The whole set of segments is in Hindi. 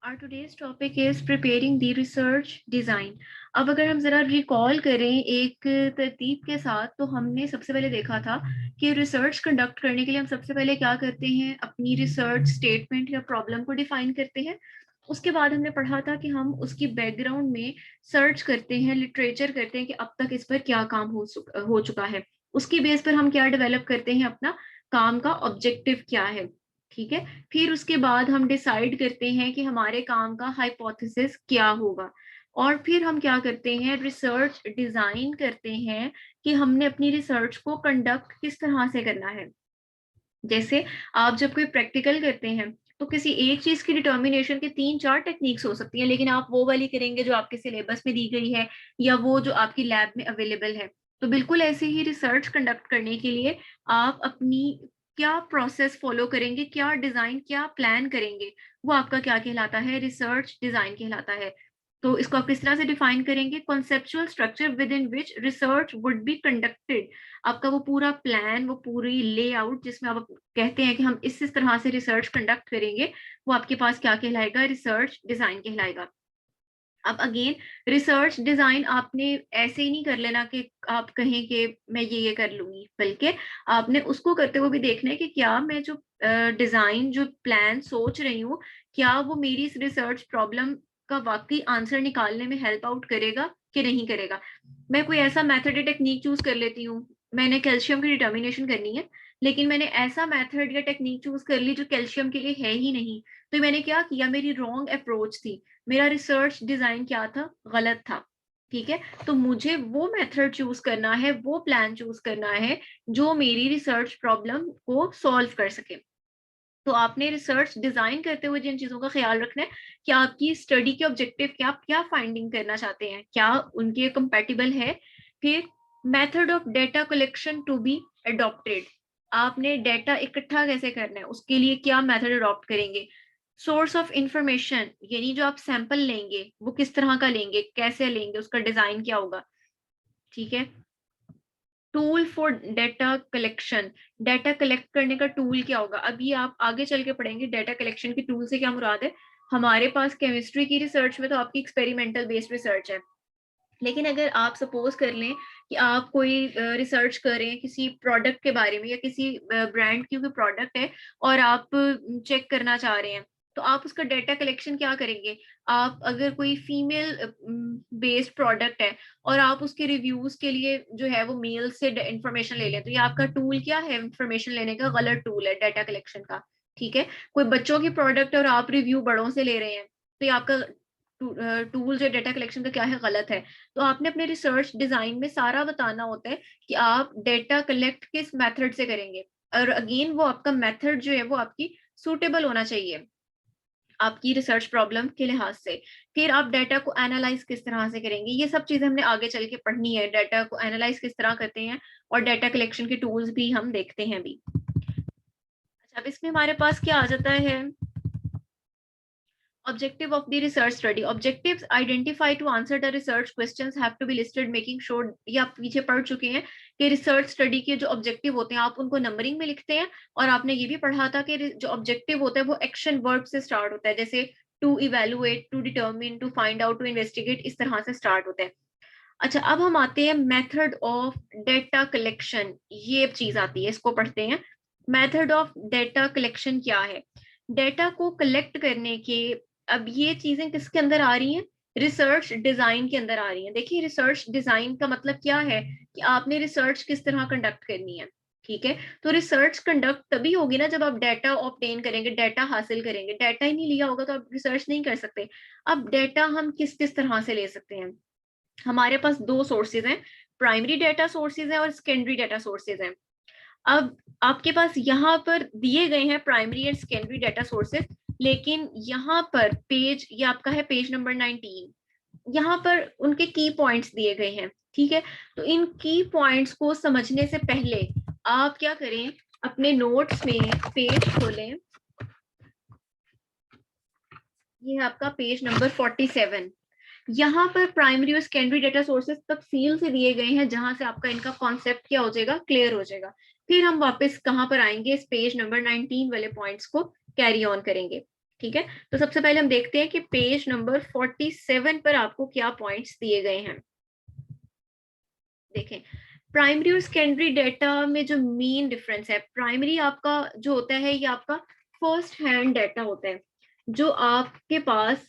Our today's topic is preparing the research design. अब अगर हम जरा रिकॉल करें एक तरतीब के साथ, तो हमने सबसे पहले देखा था कि रिसर्च कंडक्ट करने के लिए हम सबसे पहले क्या करते हैं, अपनी रिसर्च स्टेटमेंट या प्रॉब्लम को डिफाइन करते हैं। उसके बाद हमने पढ़ा था कि हम उसकी बैकग्राउंड में सर्च करते हैं, लिटरेचर करते हैं कि अब तक इस पर क्या काम हो चुका है। उसकी बेस पर हम क्या डेवलप करते हैं, अपना काम का ऑब्जेक्टिव क्या है। ठीक है। फिर उसके बाद हम डिसाइड करते हैं कि हमारे काम का हाइपोथेसिस क्या होगा, और फिर हम क्या करते हैं, रिसर्च डिजाइन करते हैं कि हमने अपनी रिसर्च को कंडक्ट किस तरह से करना है। जैसे आप जब कोई प्रैक्टिकल करते हैं, तो किसी एक चीज की डिटर्मिनेशन के 3-4 टेक्निक्स हो सकती हैं, लेकिन आप वो वाली करेंगे जो आपके सिलेबस में दी गई है या वो जो आपकी लैब में अवेलेबल है। तो बिल्कुल ऐसे ही रिसर्च कंडक्ट करने के लिए आप अपनी क्या प्रोसेस फॉलो करेंगे, क्या डिजाइन, क्या प्लान करेंगे, वो आपका क्या कहलाता है, रिसर्च डिजाइन कहलाता है। तो इसको आप किस तरह से डिफाइन करेंगे, conceptual structure with in which research would be conducted. आपका वो पूरा प्लान, वो पूरी लेआउट जिसमें आप कहते हैं कि हम इस तरह से रिसर्च कंडक्ट करेंगे, वो आपके पास क्या कहलाएगा, रिसर्च डिजाइन कहलाएगा। अब अगेन, रिसर्च डिजाइन आपने ऐसे ही नहीं कर लेना कि आप कहें कि मैं ये कर लूंगी, बल्कि आपने उसको करते हुए भी देखना है कि क्या मैं जो डिजाइन, जो प्लान सोच रही हूँ, क्या वो मेरी इस रिसर्च प्रॉब्लम का वाकई आंसर निकालने में हेल्प आउट करेगा कि नहीं करेगा। मैं कोई ऐसा मेथड या टेक्निक चूज कर लेती हूँ, मैंने कैल्शियम की डिटर्मिनेशन करनी है, लेकिन मैंने ऐसा मेथड या टेक्निक चूज कर ली जो कैल्शियम के लिए है ही नहीं। तो मैंने क्या किया, मेरी रॉन्ग अप्रोच थी, मेरा रिसर्च डिजाइन क्या था, गलत था। ठीक है। तो मुझे वो मेथड चूज करना है, वो प्लान चूज करना है जो मेरी रिसर्च प्रॉब्लम को सॉल्व कर सके। तो आपने रिसर्च डिजाइन करते हुए जिन चीजों का ख्याल रखना है कि आपकी स्टडी के ऑब्जेक्टिव क्या, आप क्या फाइंडिंग करना चाहते हैं, क्या उनके कंपैटिबल है। फिर method of data collection to be adopted, आपने डेटा इकट्ठा कैसे करना है, उसके लिए क्या मेथड अडॉप्ट करेंगे। सोर्स ऑफ इंफॉर्मेशन, यानी जो आप सैंपल लेंगे वो किस तरह का लेंगे, कैसे लेंगे, उसका डिजाइन क्या होगा। ठीक है। Tool for data collection, data collect करने का टूल क्या होगा। अभी आप आगे चल के पढ़ेंगे डेटा कलेक्शन की टूल से क्या मुराद है। हमारे पास केमिस्ट्री की रिसर्च में तो आपकी एक्सपेरिमेंटल बेस्ड रिसर्च है, लेकिन अगर आप सपोज कर लें कि आप कोई रिसर्च कर रहे हैं किसी प्रोडक्ट के बारे में या किसी ब्रांड की कोई प्रोडक्ट है, और आप चेक करना चाह रहे हैं, तो आप उसका डेटा कलेक्शन क्या करेंगे। आप अगर कोई फीमेल बेस्ड प्रोडक्ट है और आप उसके रिव्यूज के लिए जो है वो मेल से इंफॉर्मेशन ले लें, तो ये आपका टूल क्या है, इंफॉर्मेशन लेने का गलत टूल है डेटा कलेक्शन का। ठीक है। कोई बच्चों की प्रोडक्ट है और आप रिव्यू बड़ों से ले रहे हैं, तो ये आपका टूल जो डेटा कलेक्शन का क्या है, गलत है। तो आपने अपने रिसर्च डिजाइन में सारा बताना होता है कि आप डेटा कलेक्ट किस मेथड से करेंगे, और अगेन वो आपका मेथड जो है वो आपकी सूटेबल होना चाहिए आपकी रिसर्च प्रॉब्लम के लिहाज से। फिर आप डेटा को एनालाइज किस तरह से करेंगे, ये सब चीजें हमने आगे चल के पढ़नी है, डेटा को एनालाइज किस तरह करते हैं, और डेटा कलेक्शन के टूल्स भी हम देखते हैं अभी। अच्छा, अब इसमें हमारे पास क्या आ जाता है, objective of the research study. Objectives identify to answer the research questions have to be listed, making sure, ये आप पीछे पढ़ चुके हैं कि रिसर्च स्टडी के जो ऑब्जेक्टिव होते हैं आप उनको नंबरिंग में लिखते हैं। और आपने ये भी पढ़ा था कि जो ऑब्जेक्टिव होता है वो एक्शन वर्ब से स्टार्ट होता है, जैसे to evaluate, to determine, to find out, to investigate, इस तरह से स्टार्ट होता है। अच्छा, अब हम आते हैं मेथड ऑफ डेटा कलेक्शन, ये चीज आती है, इसको पढ़ते हैं। मेथड ऑफ डेटा कलेक्शन क्या है, डेटा को कलेक्ट करने के, अब ये चीजें किसके अंदर आ रही हैं, रिसर्च डिजाइन के अंदर आ रही हैं। देखिए, रिसर्च डिजाइन का मतलब क्या है कि आपने रिसर्च किस तरह कंडक्ट करनी है। ठीक है। तो रिसर्च कंडक्ट तभी होगी ना जब आप डेटा ऑब्टेन करेंगे, डेटा हासिल करेंगे। डेटा ही नहीं लिया होगा तो आप रिसर्च नहीं कर सकते। अब डेटा हम किस किस तरह से ले सकते हैं, हमारे पास दो सोर्सेज हैं, प्राइमरी डेटा सोर्सेज हैं और सेकेंडरी डेटा सोर्सेज हैं। अब आपके पास यहाँ पर दिए गए हैं primary and secondary data sources, लेकिन यहाँ पर पेज, ये आपका है पेज नंबर 19, यहाँ पर उनके की पॉइंट्स दिए गए हैं। ठीक है। तो इन की पॉइंट्स को समझने से पहले आप क्या करें, अपने नोट्स में पेज खोलें, ये है आपका पेज नंबर 47। यहाँ पर प्राइमरी और सेकेंडरी डेटा सोर्सेज तफसील से दिए गए हैं, जहां से आपका इनका कॉन्सेप्ट क्या हो जाएगा, क्लियर हो जाएगा। फिर हम वापस कहाँ पर आएंगे, इस पेज नंबर 19 वाले पॉइंट्स को कैरी ऑन करेंगे। ठीक है, तो सबसे पहले हम देखते हैं कि पेज नंबर 47 पर आपको क्या पॉइंट्स दिए गए हैं। देखें, प्राइमरी और सेकेंडरी डेटा में जो मेन डिफरेंस है, प्राइमरी आपका जो होता है ये आपका फर्स्ट हैंड डेटा होता है, जो आपके पास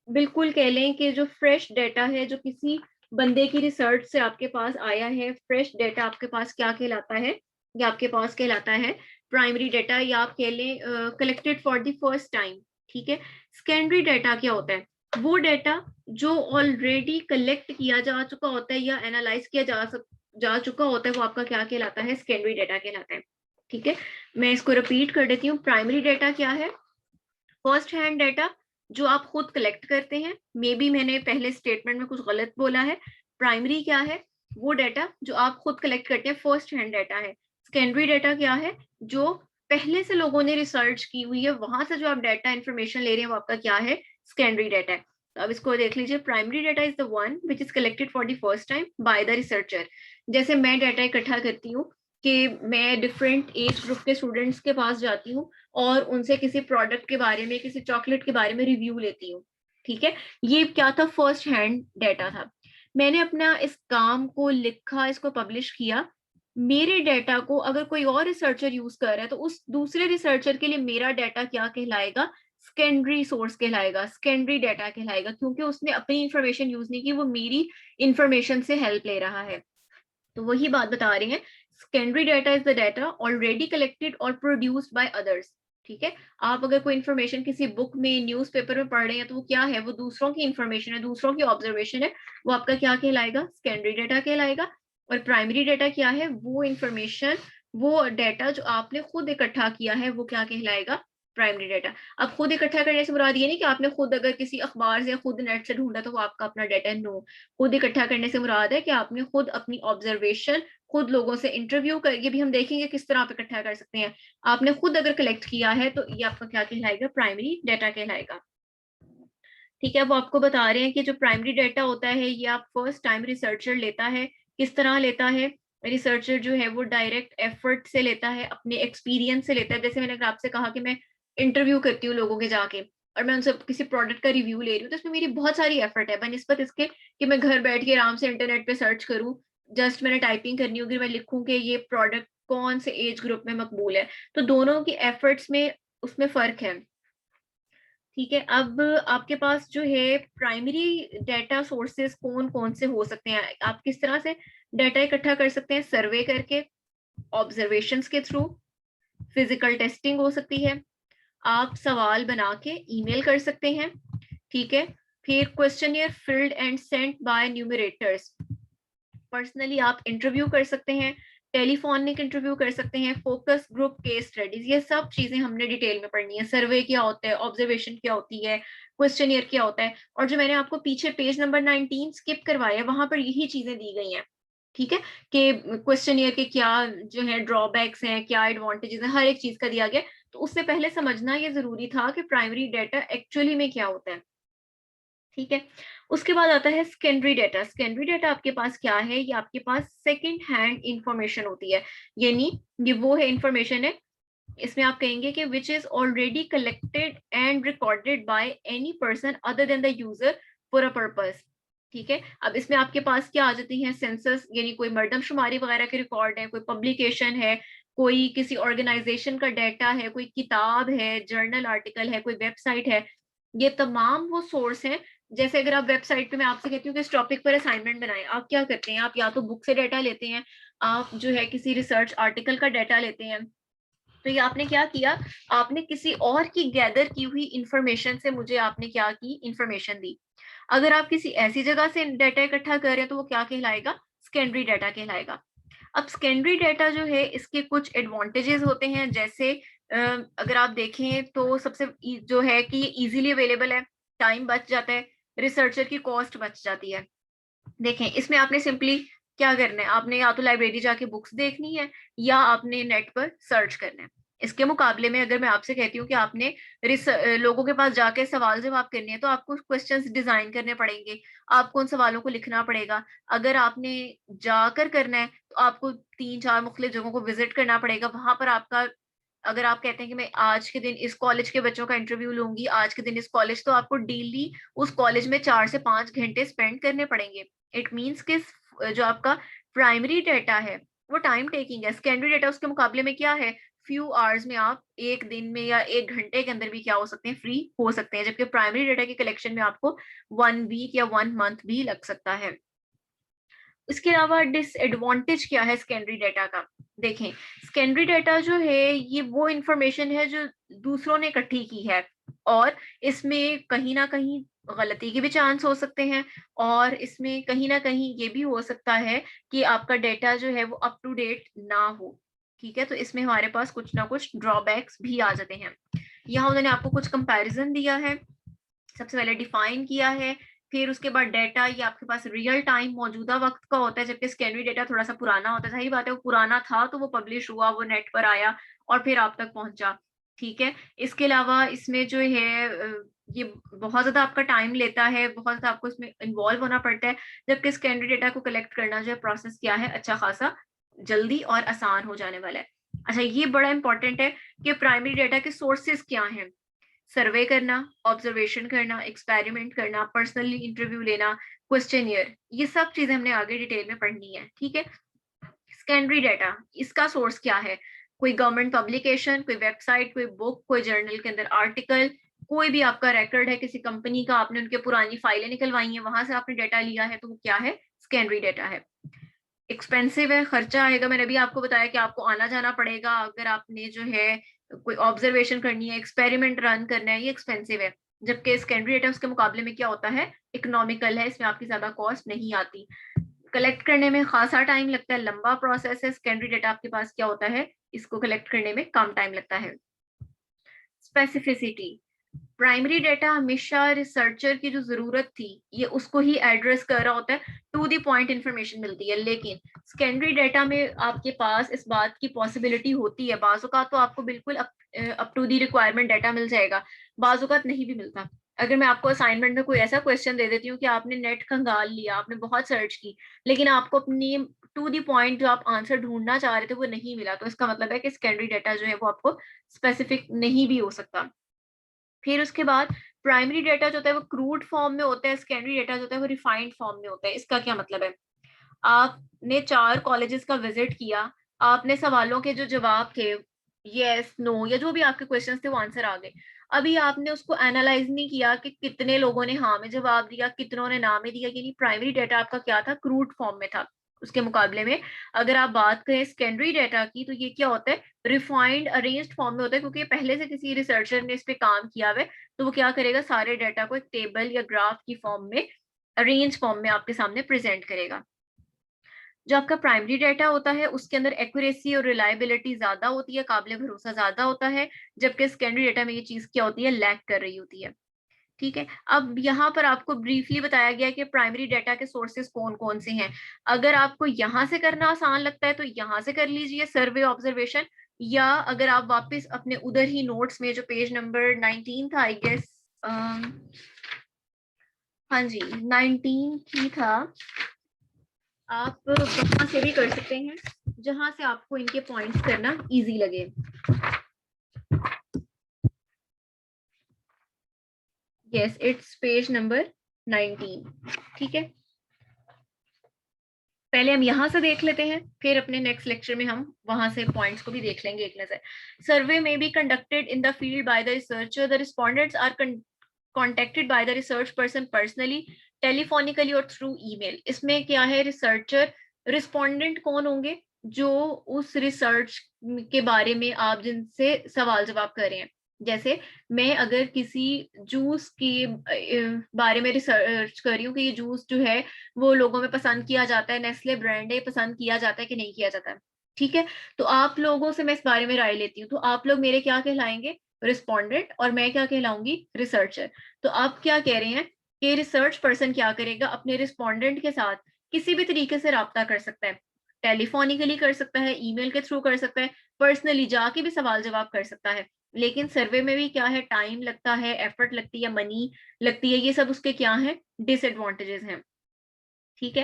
बिल्कुल कह लें कि जो फ्रेश डेटा है, जो किसी बंदे की रिसर्च से आपके पास आया है, फ्रेश डेटा आपके पास क्या कहलाता है, या आपके पास कहलाता है प्राइमरी डेटा, या आप कह लें collected for the first time. ठीक है, सेकेंडरी डेटा क्या होता है, वो डेटा जो ऑलरेडी कलेक्ट किया जा चुका होता है या एनालाइज किया जा चुका होता है, वो आपका क्या कहलाता है, सेकेंडरी डेटा कहलाता है। ठीक है, मैं इसको रिपीट कर देती हूँ। प्राइमरी डेटा क्या है, फर्स्ट हैंड डेटा जो आप खुद कलेक्ट करते हैं। मे बी मैंने पहले स्टेटमेंट में कुछ गलत बोला है। प्राइमरी क्या है, वो डेटा जो आप खुद कलेक्ट करते हैं, फर्स्ट हैंड डेटा है। सेकेंडरी डेटा क्या है, जो पहले से लोगों ने रिसर्च की हुई है, वहां से जो आप डाटा इंफॉर्मेशन ले रहे हैं वो आपका क्या है, सेकेंडरी डेटा है। तो अब इसको देख लीजिए, primary data is the one which is collected for the first time bye the researcher. जैसे मैं डाटा इकट्ठा करती हूँ कि मैं डिफरेंट एज ग्रुप के स्टूडेंट्स के पास जाती हूँ और उनसे किसी प्रोडक्ट के बारे में, किसी चॉकलेट के बारे में रिव्यू लेती हूँ। ठीक है, ये क्या था, फर्स्ट हैंड डेटा था। मैंने अपना इस काम को लिखा, इसको पब्लिश किया। मेरे डेटा को अगर कोई और रिसर्चर यूज कर रहा है तो उस दूसरे रिसर्चर के लिए मेरा डाटा क्या कहलाएगा, सेकेंडरी सोर्स कहलाएगा, सेकेंडरी डाटा कहलाएगा, क्योंकि उसने अपनी इंफॉर्मेशन यूज नहीं की, वो मेरी इंफॉर्मेशन से हेल्प ले रहा है। तो वही बात बता रहे हैं, secondary data is the data already collected और प्रोड्यूस्ड बाय अदर्स। ठीक है, आप अगर कोई इंफॉर्मेशन किसी बुक में, न्यूज़पेपर में पढ़ रहे हैं तो वो क्या है, वो दूसरों की इंफॉर्मेशन है, दूसरों की ऑब्जर्वेशन है, वो आपका क्या कहलाएगा, सेकेंडरी डाटा कहलाएगा। और प्राइमरी डाटा क्या है, वो इंफॉर्मेशन, वो डाटा जो आपने खुद इकट्ठा किया है, वो क्या कहलाएगा, प्राइमरी डाटा। अब खुद इकट्ठा करने से मुराद ये नहीं कि आपने खुद अगर किसी अखबार से या खुद नेट से ढूंढा तो वो आपका अपना डाटा है, नो। खुद इकट्ठा करने से मुराद है कि आपने खुद अपनी ऑब्जर्वेशन, खुद लोगों से इंटरव्यू कर, ये भी हम देखेंगे किस तरह आप इकट्ठा कर सकते हैं, आपने खुद अगर कलेक्ट किया है तो ये आपका क्या कहलाएगा, प्राइमरी डाटा कहलाएगा। ठीक है, वो आपको बता रहे हैं कि जो प्राइमरी डाटा होता है ये आप फर्स्ट टाइम रिसर्चर लेता है। किस तरह लेता है, रिसर्चर जो है वो डायरेक्ट एफर्ट से लेता है, अपने एक्सपीरियंस से लेता है। जैसे मैंने आपसे कहा कि मैं इंटरव्यू करती हूँ लोगों के जाके और मैं उनसे किसी प्रोडक्ट का रिव्यू ले रही हूँ, तो इसमें मेरी बहुत सारी एफर्ट है बनस्पत इसके कि मैं घर बैठ के आराम से इंटरनेट पे सर्च करूँ। जस्ट मैंने टाइपिंग करनी होगी, मैं लिखूँ कि ये प्रोडक्ट कौन से एज ग्रुप में मकबूल है। तो दोनों की एफर्ट्स में उसमें फर्क है। ठीक है, अब आपके पास जो है प्राइमरी डेटा सोर्सेस कौन कौन से हो सकते हैं, आप किस तरह से डेटा इकट्ठा कर सकते हैं, सर्वे करके, ऑब्जर्वेशंस के थ्रू, फिजिकल टेस्टिंग हो सकती है, आप सवाल बना के ईमेल कर सकते हैं। ठीक है, फिर questionnaire filled and sent by numerators, personally आप इंटरव्यू कर सकते हैं, टेलीफोनिक इंटरव्यू कर सकते हैं, फोकस ग्रुप, केस स्टडीज, ये सब चीजें हमने डिटेल में पढ़नी है। सर्वे क्या होता है, ऑब्जर्वेशन क्या होती है, क्वेश्चनियर क्या होता है, और जो मैंने आपको पीछे पेज नंबर 19 स्किप करवाया वहां पर यही चीजें दी गई हैं। ठीक है, कि क्वेश्चनियर के क्या जो है ड्रॉबैक्स हैं, क्या एडवांटेजेस हैं, हर एक चीज का दिया गया। तो उससे पहले समझना ये जरूरी था कि प्राइमरी डाटा एक्चुअली में क्या होता है। ठीक है, उसके बाद आता है सेकेंडरी डाटा। सेकेंडरी डाटा आपके पास क्या है, ये आपके पास सेकंड हैंड इंफॉर्मेशन होती है, यानी ये वो है इंफॉर्मेशन है, इसमें आप कहेंगे कि which is already collected and recorded by any person other than the user for a purpose. ठीक है, अब इसमें आपके पास क्या आ जाती है, सेंसस, यानी कोई मर्दमशुमारी वगैरह के रिकॉर्ड है, कोई पब्लिकेशन है, कोई किसी ऑर्गेनाइजेशन का डाटा है, कोई किताब है, जर्नल आर्टिकल है, कोई वेबसाइट है, ये तमाम वो सोर्स हैं। जैसे अगर आप वेबसाइट पे, मैं आपसे कहती हूँ कि इस टॉपिक पर असाइनमेंट बनाएं, आप क्या करते हैं, आप या तो बुक से डाटा लेते हैं, आप जो है किसी रिसर्च आर्टिकल का डाटा लेते हैं। तो ये आपने क्या किया, आपने किसी और की गैदर की हुई इंफॉर्मेशन से मुझे आपने क्या की, इंफॉर्मेशन दी। अगर आप किसी ऐसी जगह से डाटा इकट्ठा कर रहे हैं तो वो क्या कहलाएगा, सेकेंडरी डाटा कहलाएगा। अब सेकेंडरी डाटा जो है इसके कुछ एडवांटेजेस होते हैं, जैसे अगर आप देखें तो सबसे जो है कि ये इजीली अवेलेबल है, टाइम बच जाता है, रिसर्चर की कॉस्ट बच जाती है। देखें, इसमें आपने सिंपली क्या करना है, आपने या तो लाइब्रेरी जाके बुक्स देखनी है या आपने नेट पर सर्च करना है। इसके मुकाबले में अगर मैं आपसे कहती हूँ कि आपने लोगों के पास जाके सवाल जवाब करने हैं तो आपको क्वेश्चंस डिजाइन करने पड़ेंगे, आपको उन सवालों को लिखना पड़ेगा। अगर आपने जाकर करना है तो आपको 3-4 मुख्तलिफ जगहों को विजिट करना पड़ेगा, वहां पर आपका अगर आप कहते हैं कि मैं आज के दिन इस कॉलेज के बच्चों का इंटरव्यू लूंगी, आज के दिन इस कॉलेज, तो आपको डेली उस कॉलेज में 4 से 5 घंटे स्पेंड करने पड़ेंगे। इट मीन्स कि जो आपका प्राइमरी डेटा है वो टाइम टेकिंग है। सेकेंडरी डेटा उसके मुकाबले में क्या है, फ्यू आवर्स में आप एक दिन में या 1 घंटे के अंदर भी क्या हो सकते हैं, फ्री हो सकते हैं, जबकि प्राइमरी डेटा के कलेक्शन में आपको 1 वीक या 1 मंथ भी लग सकता है। इसके अलावा डिसएडवांटेज क्या है सेकेंडरी डेटा का, देखें सेकेंडरी डेटा जो है ये वो इंफॉर्मेशन है जो दूसरों ने इकट्ठी की है, और इसमें कहीं ना कहीं गलती के भी चांस हो सकते हैं, और इसमें कहीं ना कहीं ये भी हो सकता है कि आपका डेटा जो है वो अप टू डेट ना हो। ठीक है, तो इसमें हमारे पास कुछ ना कुछ ड्रॉबैक्स भी आ जाते हैं। यहाँ उन्होंने आपको कुछ कंपैरिजन दिया है, सबसे पहले डिफाइन किया है, फिर उसके बाद डेटा ये आपके पास रियल टाइम मौजूदा वक्त का होता है, जबकि सेकेंडरी डेटा थोड़ा सा पुराना होता है। सही बात है, वो पुराना था तो वो पब्लिश हुआ, वो नेट पर आया और फिर आप तक पहुंचा। ठीक है, इसके अलावा इसमें जो है ये बहुत ज्यादा आपका टाइम लेता है, बहुत ज्यादा आपको इसमें इन्वॉल्व होना पड़ता है, जबकि सेकेंडरी डेटा को कलेक्ट करना जो है प्रोसेस क्या है, अच्छा खासा जल्दी और आसान हो जाने वाला है। अच्छा, ये बड़ा इंपॉर्टेंट है कि प्राइमरी डेटा के सोर्सेस क्या हैं। सर्वे करना, ऑब्जर्वेशन करना, एक्सपेरिमेंट करना, पर्सनली इंटरव्यू लेना, क्वेश्चनियर, ये सब चीजें हमने आगे डिटेल में पढ़नी है। ठीक है, सेकेंडरी डाटा इसका सोर्स क्या है, कोई गवर्नमेंट पब्लिकेशन, कोई वेबसाइट, कोई बुक, कोई जर्नल के अंदर आर्टिकल, कोई भी आपका रिकॉर्ड है किसी कंपनी का, आपने उनके पुरानी फाइलें निकलवाई हैं, वहां से आपने डाटा लिया है, तो वो क्या है, सेकेंडरी डाटा है। एक्सपेंसिव है, खर्चा आएगा, मैंने अभी आपको बताया कि आपको आना जाना पड़ेगा, अगर आपने जो है कोई ऑब्जर्वेशन करनी है, एक्सपेरिमेंट रन करना है, ये एक्सपेंसिव है। जबकि सेकेंडरी डेटा उसके मुकाबले में क्या होता है, इकोनॉमिकल है, इसमें आपकी ज्यादा कॉस्ट नहीं आती, कलेक्ट करने में खासा टाइम लगता है, लंबा प्रोसेस है। सेकेंडरी डेटा आपके पास क्या होता है, इसको कलेक्ट करने में कम टाइम लगता है। स्पेसिफिसिटी, प्राइमरी डेटा हमेशा रिसर्चर की जो जरूरत थी ये उसको ही एड्रेस कर रहा होता है, टू दी पॉइंट इंफॉर्मेशन मिलती है। लेकिन सेकेंडरी डेटा में आपके पास इस बात की पॉसिबिलिटी होती है, बाजुकात तो आपको बिल्कुल up to the requirement data मिल जाएगा, बाजुकात नहीं भी मिलता। अगर मैं आपको असाइनमेंट में कोई ऐसा क्वेश्चन दे देती हूँ कि आपने नेट खंगाल लिया, आपने बहुत सर्च की, लेकिन आपको अपनी टू दी पॉइंट जो आप आंसर ढूंढना चाह रहे थे वो नहीं मिला, तो इसका मतलब है कि सेकेंडरी डाटा जो है वो आपको स्पेसिफिक नहीं भी हो सकता। फिर उसके बाद प्राइमरी डेटा जो होता है वो क्रूड फॉर्म में होता है, सेकेंडरी डेटा जो होता है वो रिफाइंड फॉर्म में होता है। इसका क्या मतलब है, आपने 4 कॉलेजेस का विजिट किया, आपने सवालों के जो जवाब थे, यस नो या जो भी आपके क्वेश्चंस थे वो आंसर आ गए, अभी आपने उसको एनालाइज नहीं किया कि कितने लोगों ने हाँ में जवाब दिया, कितनों ने ना में दिया, यानी प्राइमरी डेटा आपका क्या था, क्रूड फॉर्म में था। उसके मुकाबले में अगर आप बात करें सेकेंडरी डेटा की, तो ये क्या होता है, रिफाइंड अरेंज्ड फॉर्म में होता है, क्योंकि पहले से किसी रिसर्चर ने इस पे काम किया हुआ है, तो वो क्या करेगा, सारे डाटा को एक टेबल या ग्राफ की फॉर्म में, अरेंज फॉर्म में आपके सामने प्रेजेंट करेगा। जो आपका प्राइमरी डाटा होता है उसके अंदर एक्यूरेसी और रिलायबिलिटी ज्यादा होती है, काबिल भरोसा ज्यादा होता है, जबकि सेकेंडरी डाटा में ये चीज क्या होती है, लैक कर रही होती है। ठीक है, अब यहाँ पर आपको ब्रीफली बताया गया कि प्राइमरी डाटा के सोर्सेज कौन कौन से हैं। अगर आपको यहाँ से करना आसान लगता है तो यहाँ से कर लीजिए, सर्वे ऑब्जर्वेशन, या अगर आप वापस अपने उधर ही नोट्स में जो पेज नंबर 19 था आई गेस, हाँ जी 19 ही था, आप वहां से भी कर सकते हैं जहां से आपको इनके पॉइंट्स करना इजी लगे। Yes, it's page number 19। ठीक है, पहले हम यहाँ से देख लेते हैं, फिर अपने नेक्स्ट लेक्चर में हम वहां से पॉइंट्स को भी देख लेंगे एक नजर। Survey may be conducted in the field by the researcher, the respondents are contacted by the research person personally, telephonically और थ्रू ईमेल। इसमें क्या है, रिसर्चर, रिस्पोंडेंट कौन होंगे, जो उस रिसर्च के बारे में आप जिनसे सवाल जवाब कर रहे हैं। जैसे मैं अगर किसी जूस के बारे में रिसर्च कर रही हूँ कि ये जूस जो है वो लोगों में पसंद किया जाता है, नेस्ले ब्रांड है, पसंद किया जाता है कि नहीं किया जाता है, ठीक है, तो आप लोगों से मैं इस बारे में राय लेती हूँ, तो आप लोग मेरे क्या कहलाएंगे, रिस्पोंडेंट, और मैं क्या कहलाऊंगी, रिसर्चर। तो आप क्या कह रहे हैं कि रिसर्च पर्सन क्या करेगा, अपने रिस्पोंडेंट के साथ किसी भी तरीके से रब्ता कर सकता है, टेलीफोनिकली कर सकता है, ईमेल के थ्रू कर सकता है, पर्सनली जाके भी सवाल जवाब कर सकता है। लेकिन सर्वे में भी क्या है, टाइम लगता है, एफर्ट लगती है, मनी लगती है, ये सब उसके क्या है, डिसएडवांटेजेस हैं। ठीक है,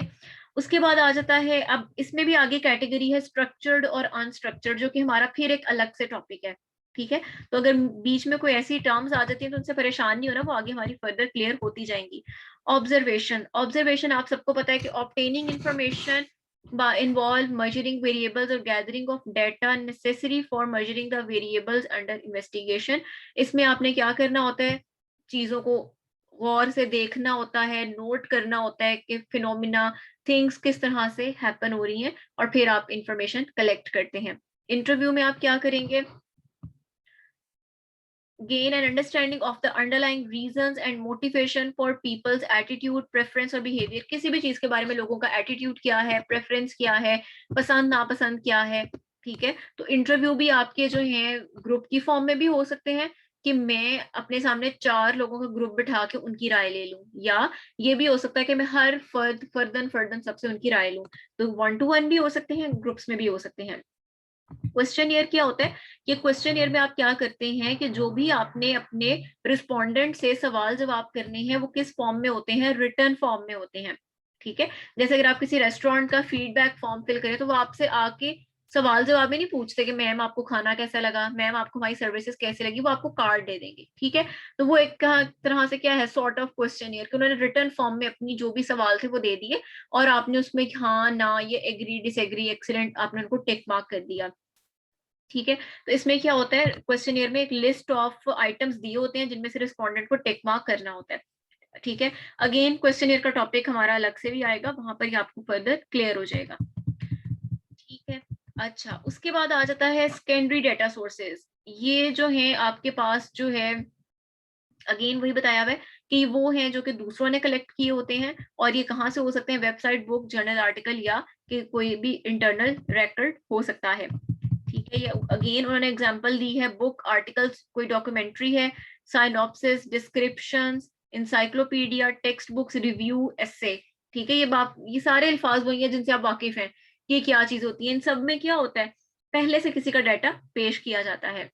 उसके बाद आ जाता है, अब इसमें भी आगे कैटेगरी है स्ट्रक्चर्ड और अनस्ट्रक्चर्ड, जो कि हमारा फिर एक अलग से टॉपिक है। ठीक है। तो अगर बीच में कोई ऐसी टर्म्स आ जाती है तो उनसे परेशान नहीं होना, वो आगे हमारी फर्दर क्लियर होती जाएंगी। ऑब्जर्वेशन, ऑब्जर्वेशन आप सबको पता है कि obtaining information involve measuring variables or gathering of data necessary for measuring the variables under investigation। इसमें आपने क्या करना होता है, चीजों को गौर से देखना होता है, नोट करना होता है कि फिनोमिना, थिंग्स किस तरह से हैपन हो रही हैं, और फिर आप इंफॉर्मेशन कलेक्ट करते हैं। इंटरव्यू में आप क्या करेंगे, gain an understanding of the underlying reasons and motivation for people's attitude, preference और behavior। किसी भी चीज के बारे में लोगों का एटीट्यूड क्या है, प्रेफरेंस क्या है, पसंद नापसंद क्या है। ठीक है। तो इंटरव्यू भी आपके जो है ग्रुप की फॉर्म में भी हो सकते हैं कि मैं अपने सामने 4 लोगों का ग्रुप बिठा के उनकी राय ले लूं, या ये भी हो सकता है कि मैं हर फर्दन फर्दन सबसे उनकी राय लूं। तो 1 to 1 भी हो सकते हैं, ग्रुप्स में भी हो सकते हैं। क्वेश्चन ईयर क्या होता है, कि क्वेश्चन ईयर में आप क्या करते हैं कि जो भी आपने अपने रिस्पोंडेंट से सवाल जवाब करने हैं वो किस फॉर्म में होते हैं, रिटर्न फॉर्म में होते हैं। ठीक है। जैसे अगर आप किसी रेस्टोरेंट का फीडबैक फॉर्म फिल करें तो वो आपसे आके सवाल जवाब में नहीं पूछते कि मैम आपको खाना कैसा लगा, मैम आपको हमारी सर्विसेज कैसी लगी, वो आपको कार्ड दे देंगे। ठीक है। तो वो एक तरह से क्या है, सॉर्ट ऑफ क्वेश्चन ईयर, कि उन्होंने रिटर्न फॉर्म में अपनी जो भी सवाल थे वो दे दिए, और आपने उसमें हाँ ना, ये एग्री डिसएग्री एक्सीलेंट आपने उनको टिक मार्क कर दिया। ठीक है। तो इसमें क्या होता है, क्वेश्चनियर में एक लिस्ट ऑफ आइटम्स दिए होते हैं जिनमें से रिस्पोंडेंट को टिक मार्क करना होता है। ठीक है। अगेन क्वेश्चनियर का टॉपिक हमारा अलग से भी आएगा, वहां पर ही आपको फर्दर क्लियर हो जाएगा। ठीक है। अच्छा, उसके बाद आ जाता है सेकेंडरी डेटा सोर्सेज। ये जो है आपके पास जो है, अगेन वही बताया हुआ है कि वो हैं जो कि दूसरों ने कलेक्ट किए होते हैं, और ये कहाँ से हो सकते हैं, वेबसाइट, बुक, जर्नल आर्टिकल, या कि कोई भी इंटरनल रिकॉर्ड हो सकता है। ठीक है। ये अगेन उन्होंने एग्जांपल दी है, बुक, आर्टिकल्स, कोई डॉक्यूमेंट्री है, synopsis, descriptions, encyclopedia, text books, review, essay. ठीक है। ये सारे अल्फाज वही हैं जिनसे आप वाकिफ हैं कि ये क्या चीज होती है। इन सब में क्या होता है, पहले से किसी का डाटा पेश किया जाता है।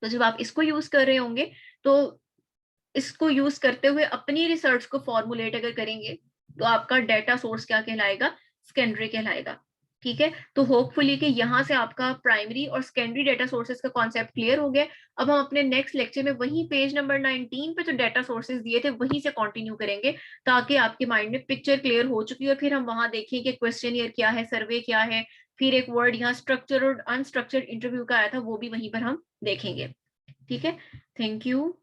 तो जब आप इसको यूज कर रहे होंगे तो इसको यूज करते हुए अपनी रिसर्च को फॉर्मुलेट अगर करेंगे तो आपका डेटा सोर्स क्या कहलाएगा, सेकेंडरी कहलाएगा। ठीक है। तो होपफुली कि यहाँ से आपका प्राइमरी और सेकेंडरी डेटा सोर्सेज का कॉन्सेप्ट क्लियर हो गया। अब हम अपने नेक्स्ट लेक्चर में वही पेज नंबर 19 पे जो डेटा सोर्सेज दिए थे वहीं से कंटिन्यू करेंगे, ताकि आपके माइंड में पिक्चर क्लियर हो चुकी है, और फिर हम वहां देखें कि क्वेश्चन ईयर क्या है, सर्वे क्या है, फिर एक वर्ड यहाँ स्ट्रक्चर और अनस्ट्रक्चर्ड इंटरव्यू का आया था, वो भी वहीं पर हम देखेंगे। ठीक है। Thank you.